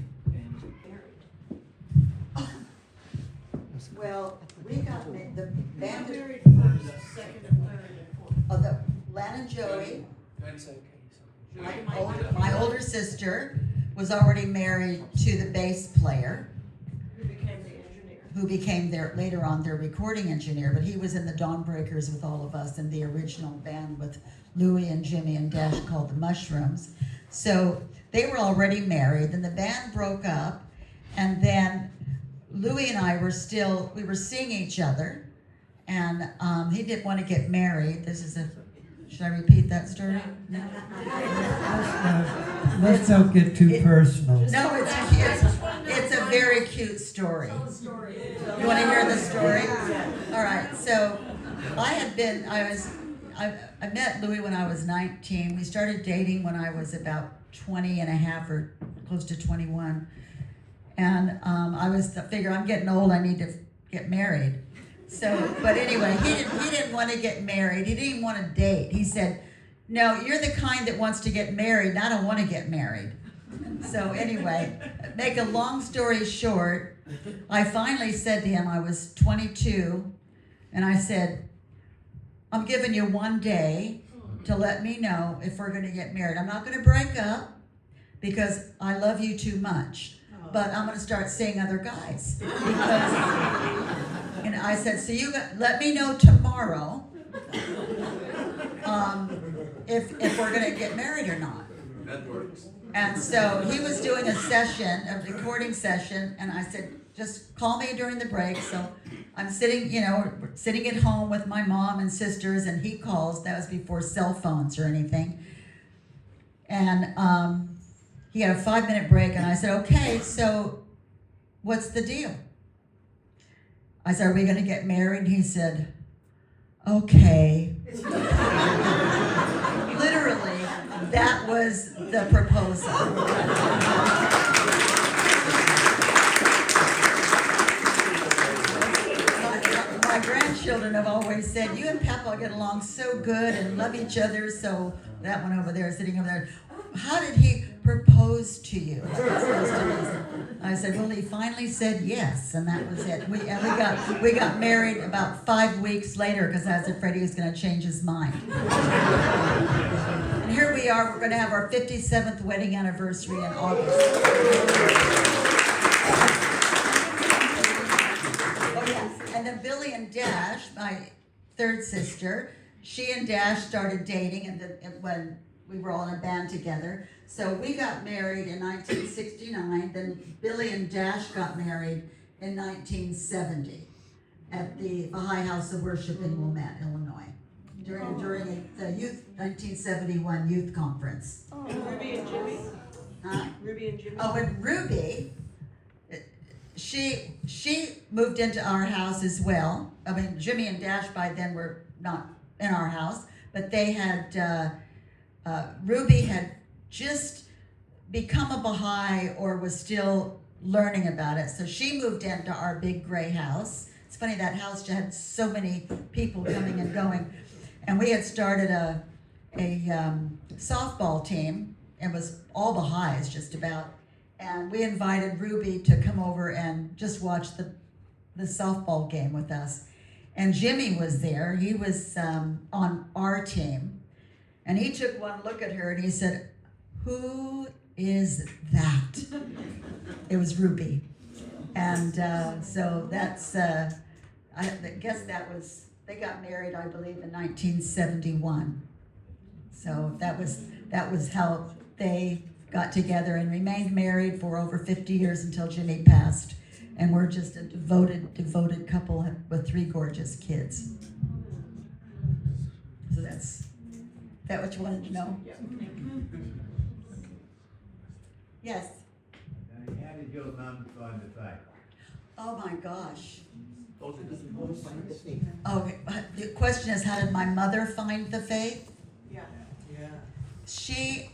Well, we got the band Married first, second, and third, and fourth. of the Len and Joey. That's okay. My older sister was already married to the bass player, Who became the engineer. who became later on their recording engineer, but he was in the Dawnbreakers with all of us in the original band with Louie and Jimmy and Dash called the Mushrooms. So they were already married, then the band broke up, and then Louie and I were seeing each other, and he didn't want to get married. Should I repeat that story? No. Let's not get too personal. No, it's a very cute story. You want to hear the story? All right. So I met Louie when I was 19. We started dating when I was about 20 and a half or close to 21. And I figure I'm getting old, I need to get married. So, but anyway, he didn't want to get married. He didn't even want to date. He said, "No, you're the kind that wants to get married, and I don't want to get married." So anyway, make a long story short, I finally said to him, I was 22, and I said, "I'm giving you 1 day to let me know if we're going to get married. I'm not going to break up because I love you too much, but I'm going to start seeing other guys." Because, and I said, "So let me know tomorrow if we're going to get married or not." That works. And so he was doing a recording session, and I said, "Just call me during the break." So I'm sitting at home with my mom and sisters, and he calls. That was before cell phones or anything. And he had a 5-minute break, and I said, "Okay, so what's the deal?" I said, "Are we going to get married?" And he said, "Okay." Literally, that was the proposal. My grandchildren have always said, you and Papa get along so good and love each other, so that one over there, sitting over there, how did he propose to you? I said, well, he finally said yes, and that was it. We got married about 5 weeks later because I was afraid he was going to change his mind. And here we are, we're going to have our 57th wedding anniversary in August. Oh, yes. And then Billy and Dash, my third sister, she and Dash started dating when we were all in a band together. So we got married in 1969, then Billy and Dash got married in 1970 at the Bahai House of Worship in Wilmette, Illinois, during the 1971 youth conference. Oh. Ruby and Jimmy. Huh? Ruby and Jimmy. Oh, and Ruby, she moved into our house as well. I mean, Jimmy and Dash by then were not in our house, but they had, Ruby had just become a Bahai or was still learning about it. So she moved into our big gray house. It's funny, that house had so many people coming and going. And we had started a softball team. It was all Baha'is just about. And we invited Ruby to come over and just watch the softball game with us. And Jimmy was there. He was on our team. And he took one look at her and he said, "Who is that?" It was Ruby. And so that's, I guess that was, they got married, I believe, in 1971. So that was how they got together and remained married for over 50 years until Jimmy passed. And we're just a devoted couple with 3 gorgeous kids. So is that what you wanted to know? Yeah. Yes. How did your mum find the faith? Oh my gosh. Oh, Okay, the question is, how did my mother find the faith? Yeah. She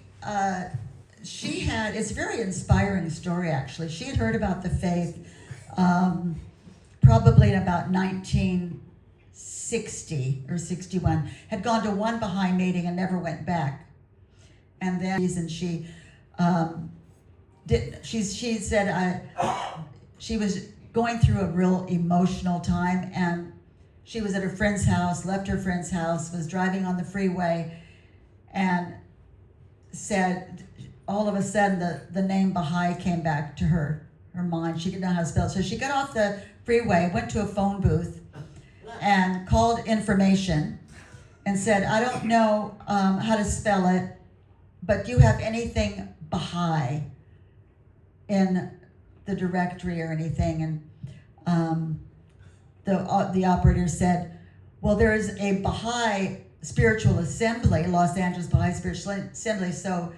had, it's a very inspiring story actually. She had heard about the faith probably in about 1960 or 61, had gone to one Bahai meeting and never went back. And then she said she was going through a real emotional time, and she was at her friend's house, left her friend's house, was driving on the freeway, and said, all of a sudden the name Bahai came back to her mind. She didn't know how to spell it. So she got off the freeway, went to a phone booth, and called information and said, "I don't know how to spell it, but do you have anything Bahai in the directory or anything?" And the operator said, "Well, there is a Bahai Spiritual Assembly, Los Angeles Bahai Spiritual Assembly." So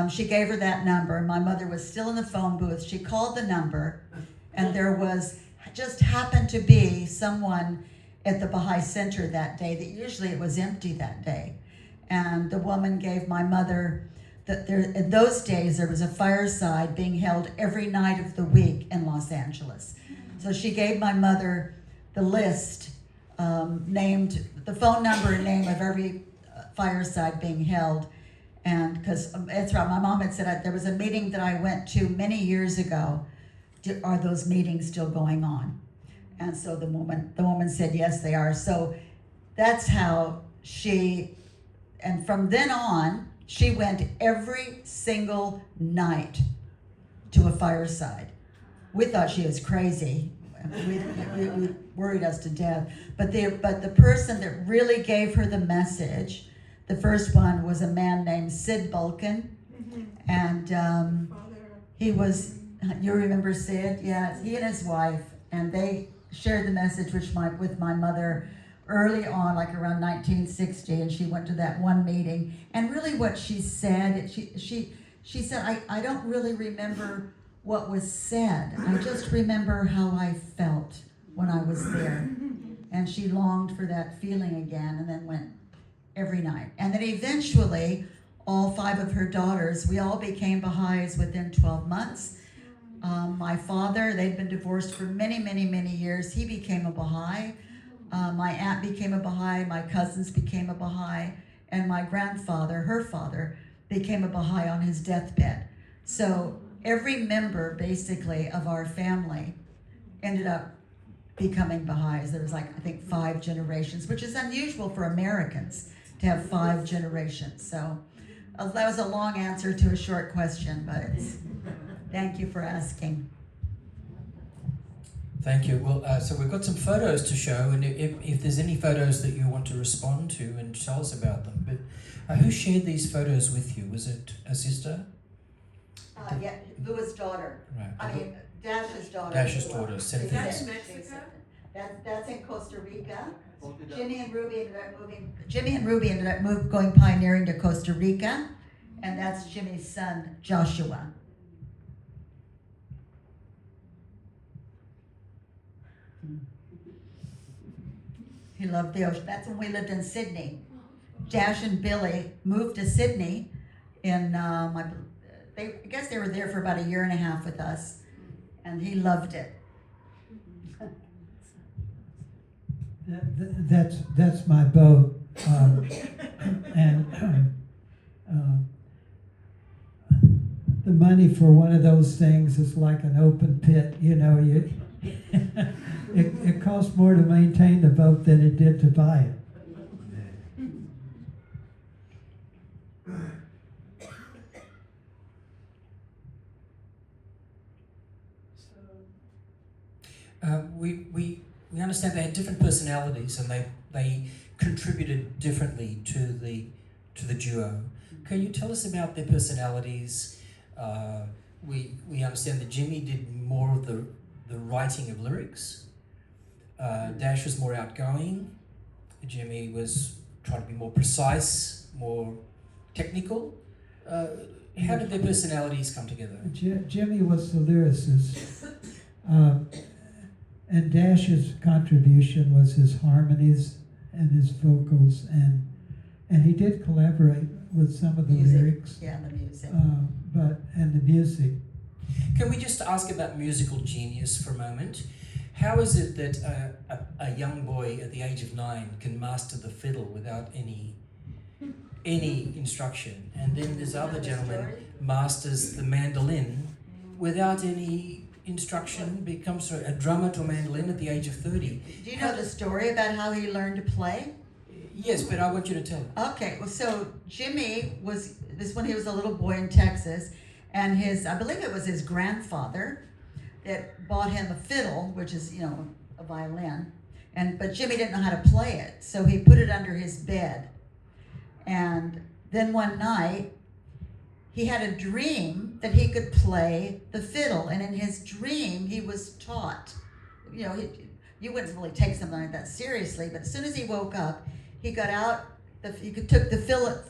she gave her that number. My mother was still in the phone booth. She called the number, and there was, just happened to be someone at the Bahai Center that day. That usually it was empty that day. And the woman gave my mother, in those days there was a fireside being held every night of the week in Los Angeles. So she gave my mother the list, named the phone number and name of every fireside being held. And because that's right, my mom had said, there was a meeting that I went to many years ago. Are those meetings still going on? And so the woman said, yes, they are. So that's how and from then on, she went every single night to a fireside. We thought she was crazy. We worried us to death. But the person that really gave her the message, the first one, was a man named Sid Bulkin. And he was, you remember Sid? Yeah, he and his wife, and they shared the message with my mother early on, like around 1960, and she went to that one meeting. And really what she said, she said, I don't really remember what was said. I just remember how I felt when I was there. And she longed for that feeling again, and then went every night. And then eventually, all 5 of her daughters, we all became Baha'is within 12 months. My father, they'd been divorced for many, many, many years. He became a Baha'i. My aunt became a Baha'i. My cousins became a Baha'i. And my grandfather, her father, became a Baha'i on his deathbed. So every member, basically, of our family ended up becoming Baha'is. There was like, I think, 5 generations, which is unusual for Americans to have 5 generations. So that was a long answer to a short question, but thank you for asking. Thank you. Well, so we've got some photos to show, and if there's any photos that you want to respond to and tell us about them. But who shared these photos with you? Was it a sister? Yeah, Louis' daughter. Right. I mean, Dash's daughter. Dash's daughter, She's Cynthia. That's in- Mexico? That's in Costa Rica. Jimmy and Ruby ended up going pioneering to Costa Rica, and that's Jimmy's son, Joshua. He loved the ocean. That's when we lived in Sydney. Dash and Billy moved to Sydney in I guess they were there for about 1.5 years with us, and he loved it. That's my boat, and the money for one of those things is like an open pit. You know, it costs more to maintain the boat than it did to buy it. We understand they had different personalities, and they contributed differently to the duo. Can you tell us about their personalities? We understand that Jimmy did more of the writing of lyrics. Dash was more outgoing. Jimmy was trying to be more precise, more technical. How did their personalities come together? Jimmy was the lyricist, and Dash's contribution was his harmonies and his vocals, and he did collaborate with some of the lyrics. Yeah, the music. And the music. Can we just ask about musical genius for a moment? How is it that a young boy at the age of 9 can master the fiddle without any instruction, and then this other gentleman masters the mandolin without any instruction, becomes a drummer to a mandolin at the age of 30? Do you know the story about how he learned to play? Yes, but I want you to tell it. Okay, well, so Jimmy this when he was a little boy in Texas, and I believe it was his grandfather that bought him a fiddle, which is, a violin, but Jimmy didn't know how to play it, so he put it under his bed. And then one night, he had a dream that he could play the fiddle, and in his dream, he was taught. You wouldn't really take something like that seriously, but as soon as he woke up, he got out, he took the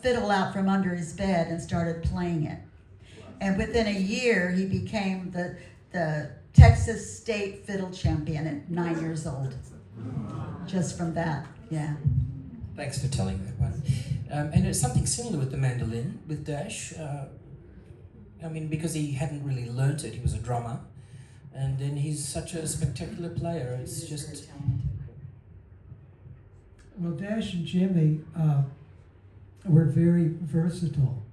fiddle out from under his bed and started playing it. And within a year, he became the Texas State Fiddle Champion at 9 years old. Just from that, yeah. Thanks for telling that one. And it's something similar with the mandolin, with Dash. Because he hadn't really learnt it, he was a drummer. And then he's such a spectacular player. It's just... Well, Dash and Jimmy were very versatile.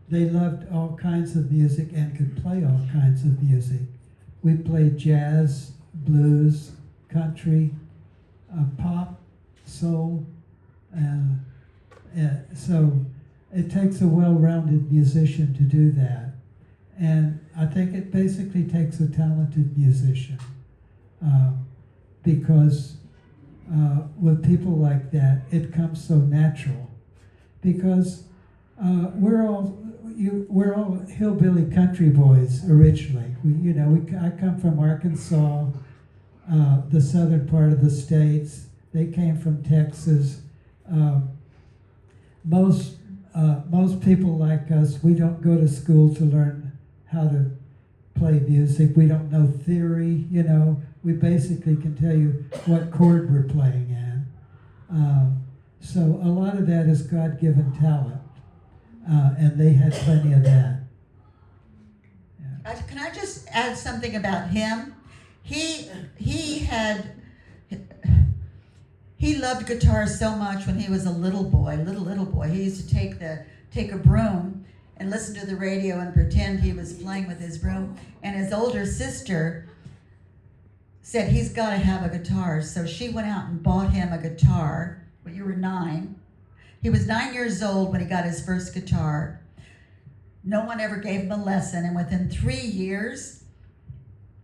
They loved all kinds of music and could play all kinds of music. We played jazz, blues, country, pop, soul. So it takes a well-rounded musician to do that. And I think it basically takes a talented musician because with people like that, it comes so natural. Because we're all hillbilly country boys originally. I come from Arkansas, the southern part of the states. They came from Texas. Most people like us, we don't go to school to learn how to play music. We don't know theory. We basically can tell you what chord we're playing in. So a lot of that is God-given talent. and they had plenty of that. Can I just add something about him? He loved guitar so much when he was a little boy. He used to take a broom and listen to the radio and pretend he was playing with his broom. And his older sister said he's got to have a guitar, so she went out and bought him a guitar. When you were 9, he was 9 years old when he got his first guitar. No one ever gave him a lesson, and within 3 years,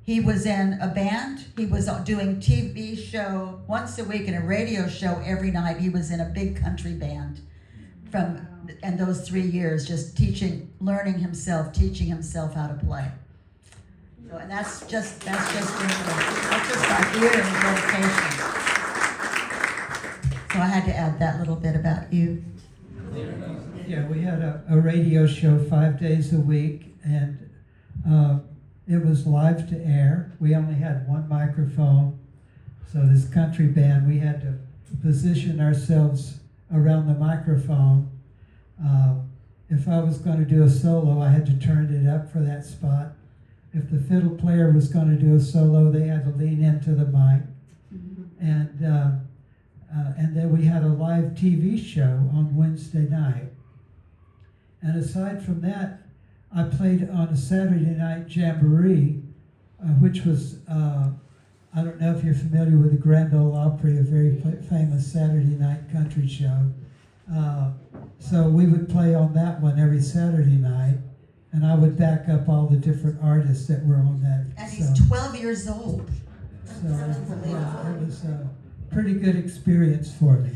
he was in a band. He was doing TV show once a week and a radio show every night. He was in a big country band and those 3 years, just learning himself, teaching himself how to play. So, and that's just my ear and dedication. So I had to add that little bit about you. Yeah, we had a radio show 5 days a week, and it was live to air. We only had one microphone, so this country band, we had to position ourselves around the microphone. If I was going to do a solo, I had to turn it up for that spot. If the fiddle player was going to do a solo, they had to lean into the mic. And then we had a live TV show on Wednesday night. And aside from that, I played on a Saturday night jamboree, which was, I don't know if you're familiar with the Grand Ole Opry, a very famous Saturday night country show. So we would play on that one every Saturday night, and I would back up all the different artists that were on that. And he's 12 years old. So yeah, it was a pretty good experience for me.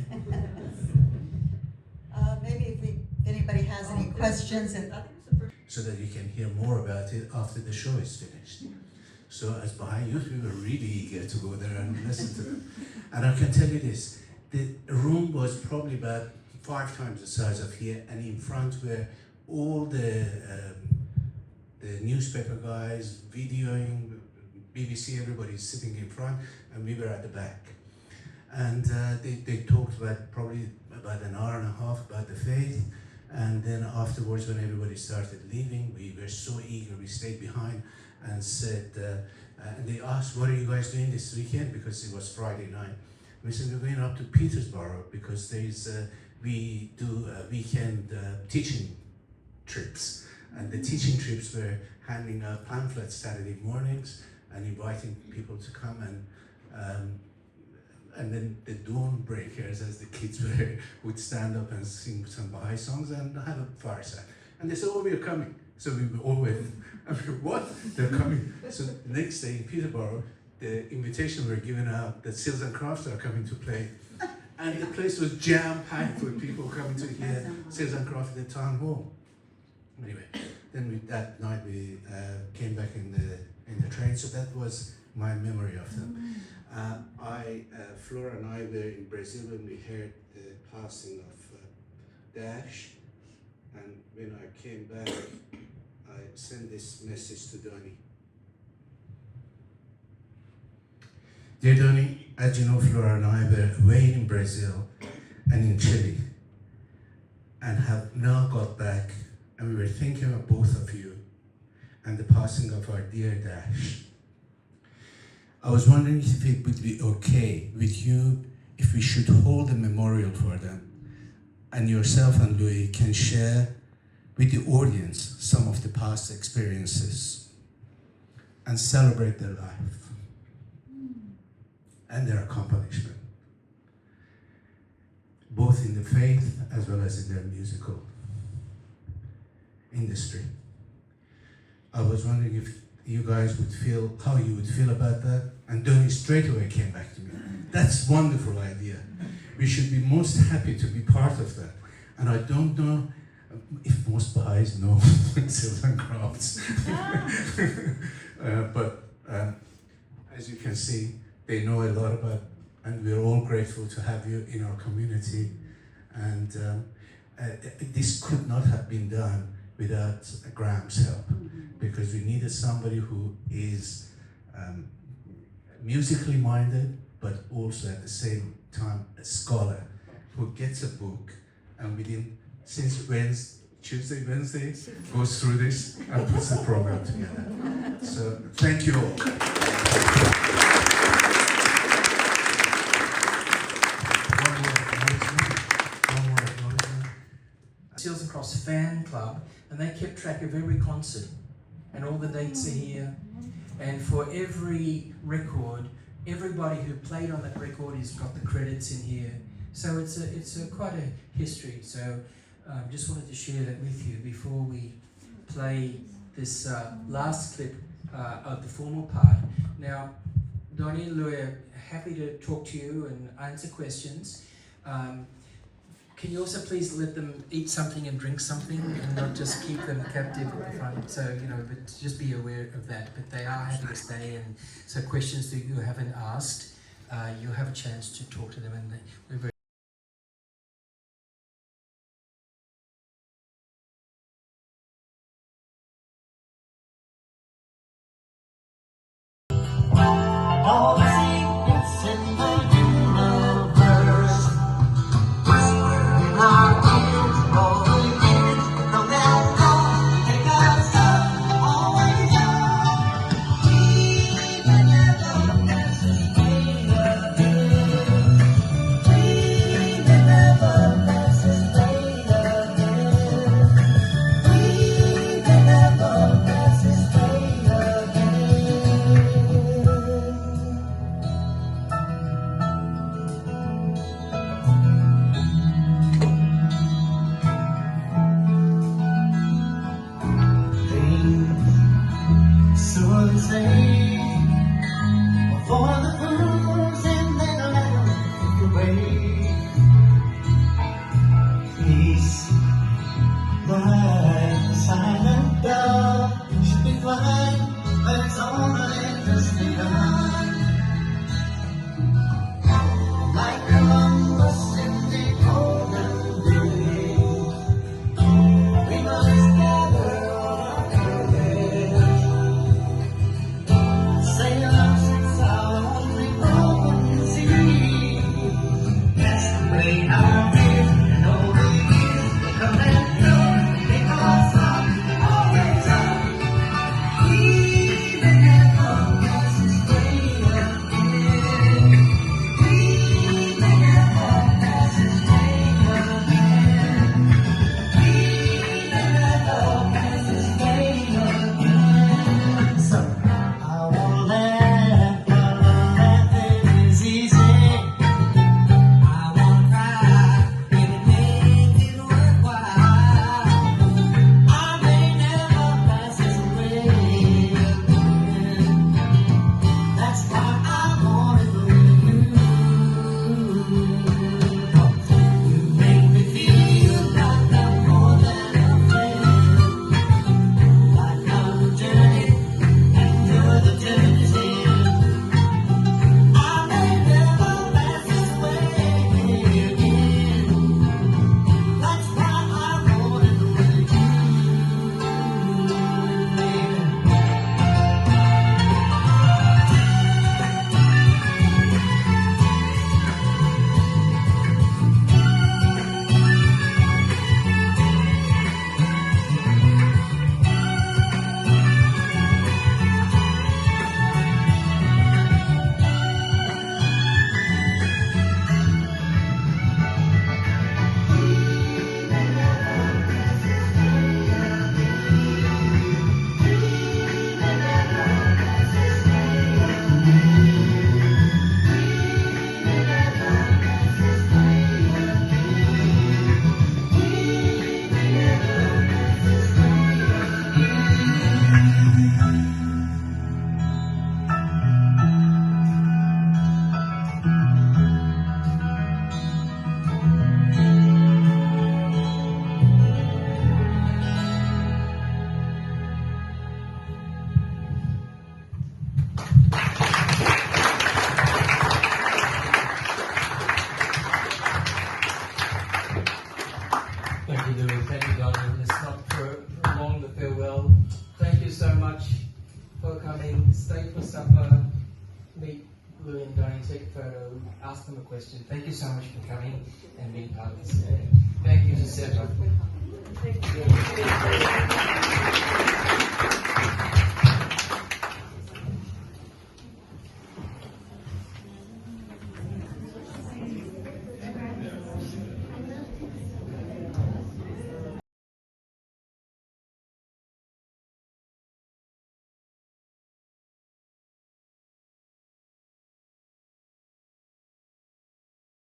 Maybe if anybody has any questions. So that you can hear more about it after the show is finished. So as Bahai youth, we were really eager to go there and listen to them. And I can tell you this, the room was probably about 5 times the size of here, and in front were all the newspaper guys videoing, BBC, everybody's sitting in front, and we were at the back. And they talked about probably about an hour and a half about the faith, and then afterwards when everybody started leaving, we were so eager, we stayed behind and said, and they asked, what are you guys doing this weekend? Because it was Friday night. We said, we're going up to Peterborough because we do weekend teaching trips. And the teaching trips were handing out pamphlets Saturday mornings and inviting people to come, and then the dawn breakers, as the kids would stand up and sing some Bahai songs and have a fireside. And they said, oh, we're coming. So we all went, and we went, what? They're coming. So the next day in Peterborough, the invitation were given out that Seals and Crofts are coming to play. And the place was jam-packed with people coming to hear Seals and Crofts at the town hall. Anyway, then that night we came back in the train, so that was my memory of them. Flora and I were in Brazil when we heard the passing of Dash, and when I came back, I sent this message to Donnie. Dear Donnie, as you know, Flora and I were away in Brazil and in Chile, and have now got back, and we were thinking of both of you and the passing of our dear Dash. I was wondering if it would be okay with you if we should hold a memorial for them, and yourself and Louie can share with the audience some of the past experiences and celebrate their life and their accomplishment, both in the faith as well as in their musical industry. I was wondering if you guys would feel, how you would feel about that. And Donnie straight away came back to me. That's a wonderful idea. We should be most happy to be part of that. And I don't know if most Baha'is know Seals and Crofts. But as you can see, they know a lot about, and we're all grateful to have you in our community. And this could not have been done without Graham's help, because we needed somebody who is musically minded, but also at the same time a scholar who gets a book, and within, since when Tuesday, Wednesday, goes through this and puts the program together. So thank you all. One more acknowledgement. Seals and Crofts fan club, and they kept track of every concert, and all the dates are here. And for every record, everybody who played on that record has got the credits in here. So it's quite a history. So just wanted to share that with you before we play this last clip of the formal part. Now, Donnie and Louie are happy to talk to you and answer questions. Can you also please let them eat something and drink something and not just keep them captive at the front? So, but just be aware of that. But they are happy to stay, and so questions that you haven't asked, you'll have a chance to talk to them, and we're very All the secrets in the universe whisper in our ears. All the years, no matter how they got up, always up. We will never pass this way again. We will never pass this way again. We will never pass this way again. So they say, for the fools and then let them drift away. Peace, like the silent dove, should be flying, but it's only just begun. Like Columbus in the golden days, we must gather all our courage. Sail our ships out on the open sea. That's the way our days and all the years will come and go. Because I'm always up. We will never pass this way again. We will never pass this way again. We will never pass this way again. So I won't let nothing is easy. I won't cry if it makes it worthwhile. I may never pass this way again. That's why I want it with you. You make me feel like I'm more than a friend. Like I'm a journey and you're the journey's end. I may never pass this way again. That's why I want it with you, baby. Thank you, Louie. Thank you, Donnie. Let's not prolong the farewell. Thank you so much for coming. Stay for supper. Meet Louie and Donnie. Take a photo. Ask them a question. Thank you so much for coming and being part of this day. Thank you.